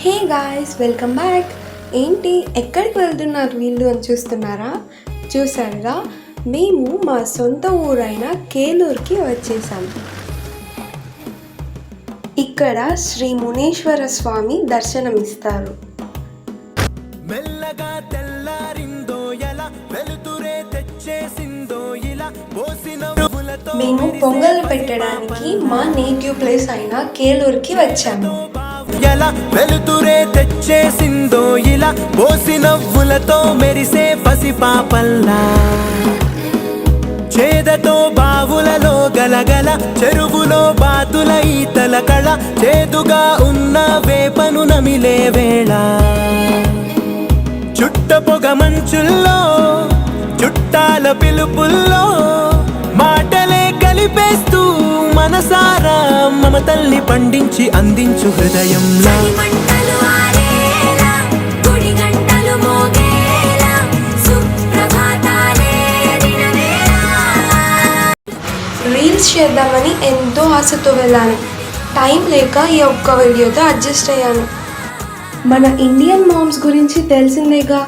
Hey guys, welcome back. ఏంటి ఎక్కడికి వెళ్తున్నారు వీళ్ళు అని చూస్తున్నారా? చూసారుగా, మేము మా సొంత ఊరైన కేలూరుకి వచ్చేసాం. ఇక్కడ శ్రీ మునేశ్వర స్వామి దర్శనమిస్తారు. మెల్లగా తెల్లారిందో ఎలా వెలుతురే తెచ్చేసిందో ఇలా మేము పొంగల్ పెట్టడానికి మా నేటివ్ ప్లేస్ అయిన కేలూరుకి వచ్చాము. ఎలా వెలుతురే తెచ్చేసిందో ఇలా పోసి నవ్వులతో మెరిసే పసిపాపల్లా, చేదతో బావులలో గలగల చెరువులో బాతుల ఈతల కళ, చేదుగా ఉన్న వేపను నమిలే వేళ, చుట్ట పొగ మంచుల్లో చుట్టాల పిలుపుల్లో మాటలే కలిపేస్తూ మనసారా మమతల్ని పండించి అందించు హృదయంలా. రీల్స్ చేద్దామని ఎంతో ఆశతో వెళ్ళాను. టైం లేక ఈ ఒక్క వీడియోతో అడ్జస్ట్ అయ్యాను. మన ఇండియన్ మామ్స్ గురించి తెలిసిందేగా.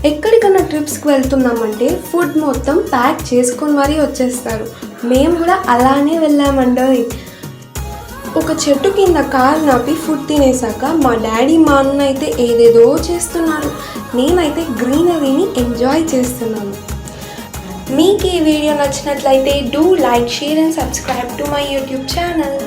ఎక్కడికన్నా ట్రిప్స్కి వెళ్తున్నామంటే ఫుడ్ మొత్తం ప్యాక్ చేసుకొని మరీ వచ్చేస్తారు. మేము కూడా అలానే వెళ్ళామండోయ్. ఒక చెట్టు కింద కారు నాపి ఫుడ్ తినేసాక మా డాడీ మా అన్న అయితే ఏదేదో చేస్తున్నారు. నేనైతే గ్రీనరీని ఎంజాయ్ చేస్తున్నాను. మీకు ఈ వీడియో నచ్చినట్లయితే do like, share and subscribe to my YouTube channel.